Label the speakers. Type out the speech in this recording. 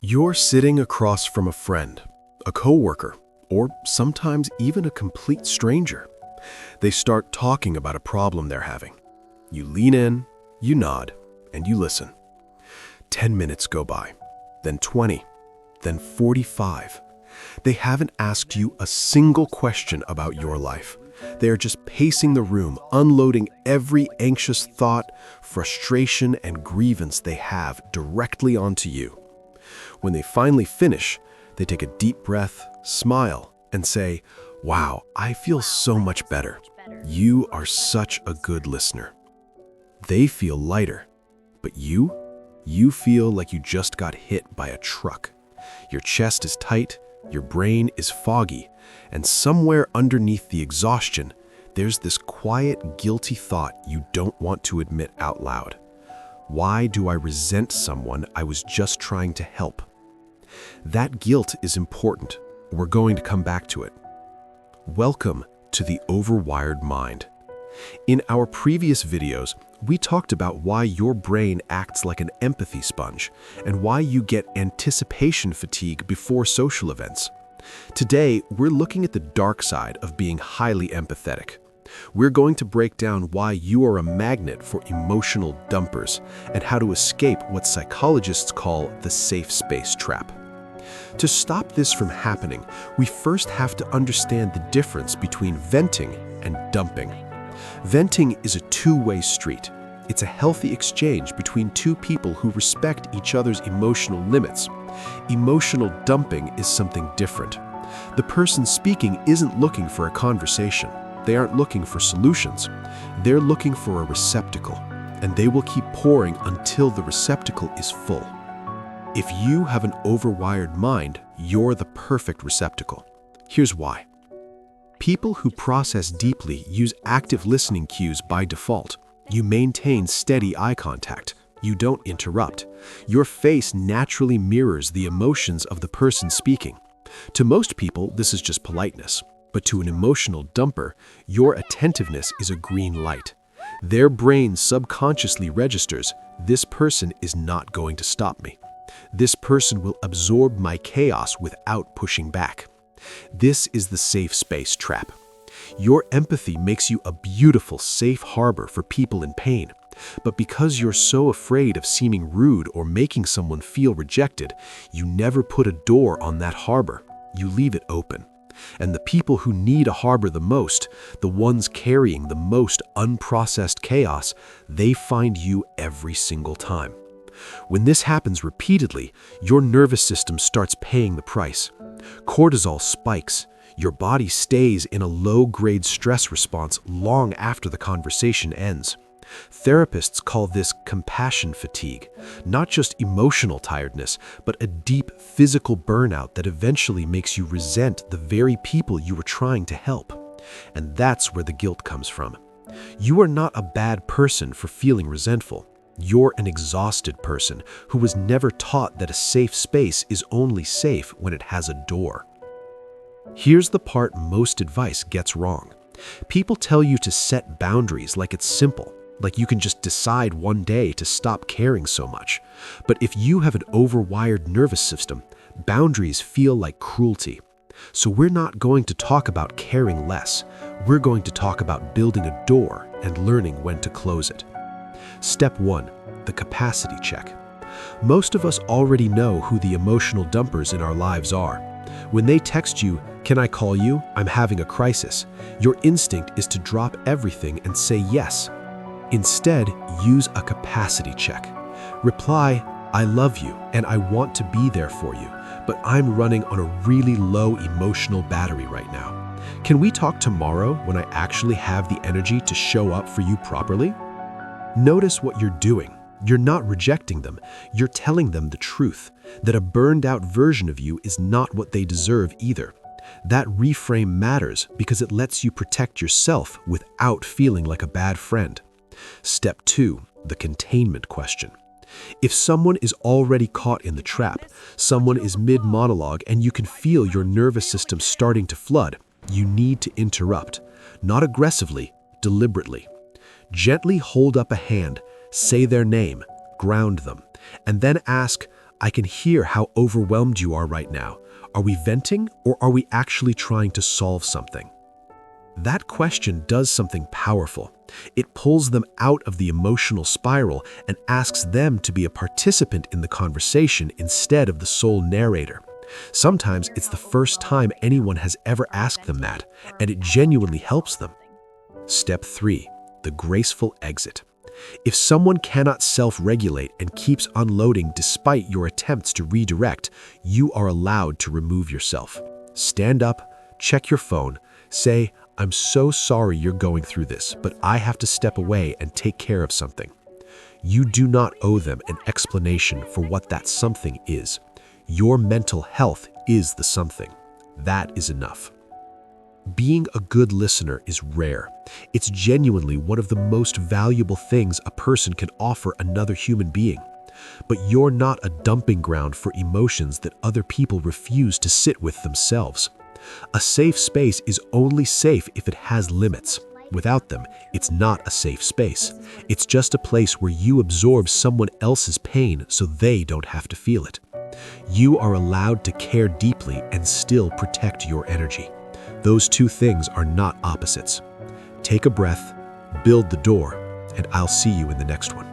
Speaker 1: You're sitting across from a friend, a coworker, or sometimes even a complete stranger. They start talking about a problem they're having. You lean in, you nod, and you listen. 10 minutes go by, then 20, then 45. They haven't asked you a single question about your life. They are just pacing the room, unloading every anxious thought, frustration, and grievance they have directly onto you. When they finally finish, they take a deep breath, smile, and say, "Wow, I feel so much better. You are such a good listener." They feel lighter, but you feel like you just got hit by a truck. Your chest is tight, your brain is foggy, and somewhere underneath the exhaustion, there's this quiet, guilty thought you don't want to admit out loud. Why do I resent someone I was just trying to help? That guilt is important. We're going to come back to it. Welcome to the Overwired Mind. In our previous videos, we talked about why your brain acts like an empathy sponge and why you get anticipation fatigue before social events. Today, we're looking at the dark side of being highly empathetic. We're going to break down why you are a magnet for emotional dumpers and how to escape what psychologists call the safe space trap. To stop this from happening, we first have to understand the difference between venting and dumping. Venting is a two-way street. It's a healthy exchange between two people who respect each other's emotional limits. Emotional dumping is something different. The person speaking isn't looking for a conversation. They aren't looking for solutions. They're looking for a receptacle, and they will keep pouring until the receptacle is full. If you have an overwired mind, you're the perfect receptacle. Here's why. People who process deeply use active listening cues by default. You maintain steady eye contact. You don't interrupt. Your face naturally mirrors the emotions of the person speaking. To most people, this is just politeness. But to an emotional dumper, your attentiveness is a green light. Their brain subconsciously registers, this person is not going to stop me. This person will absorb my chaos without pushing back. This is the safe space trap. Your empathy makes you a beautiful, safe harbor for people in pain. But because you're so afraid of seeming rude or making someone feel rejected, you never put a door on that harbor. You leave it open. And the people who need a harbor the most, the ones carrying the most unprocessed chaos, they find you every single time. When this happens repeatedly, your nervous system starts paying the price. Cortisol spikes. Your body stays in a low-grade stress response long after the conversation ends. Therapists call this compassion fatigue, not just emotional tiredness, but a deep physical burnout that eventually makes you resent the very people you were trying to help. And that's where the guilt comes from. You are not a bad person for feeling resentful. You're an exhausted person who was never taught that a safe space is only safe when it has a door. Here's the part most advice gets wrong. People tell you to set boundaries like it's simple. Like you can just decide one day to stop caring so much. But if you have an overwired nervous system, boundaries feel like cruelty. So we're not going to talk about caring less. We're going to talk about building a door and learning when to close it. Step 1, the capacity check. Most of us already know who the emotional dumpers in our lives are. When they text you, "Can I call you? I'm having a crisis," your instinct is to drop everything and say yes. Instead, use a capacity check. Reply, "I love you and I want to be there for you, but I'm running on a really low emotional battery right now. Can we talk tomorrow when I actually have the energy to show up for you properly?" Notice what you're doing. You're not rejecting them. You're telling them the truth, that a burned-out version of you is not what they deserve either. That reframe matters because it lets you protect yourself without feeling like a bad friend. Step 2, the containment question. If someone is already caught in the trap, someone is mid-monologue and you can feel your nervous system starting to flood, you need to interrupt. Not aggressively, deliberately. Gently hold up a hand, say their name, ground them, and then ask, I can hear how overwhelmed you are right now. Are we venting or are we actually trying to solve something? That question does something powerful. It pulls them out of the emotional spiral and asks them to be a participant in the conversation instead of the sole narrator. Sometimes it's the first time anyone has ever asked them that, and it genuinely helps them. Step 3. The graceful exit. If someone cannot self-regulate and keeps unloading despite your attempts to redirect, you are allowed to remove yourself. Stand up, check your phone, say, "I'm so sorry you're going through this, but I have to step away and take care of something." You do not owe them an explanation for what that something is. Your mental health is the something. That is enough. Being a good listener is rare. It's genuinely one of the most valuable things a person can offer another human being. But you're not a dumping ground for emotions that other people refuse to sit with themselves. A safe space is only safe if it has limits. Without them, it's not a safe space. It's just a place where you absorb someone else's pain so they don't have to feel it. You are allowed to care deeply and still protect your energy. Those two things are not opposites. Take a breath, build the door, and I'll see you in the next one.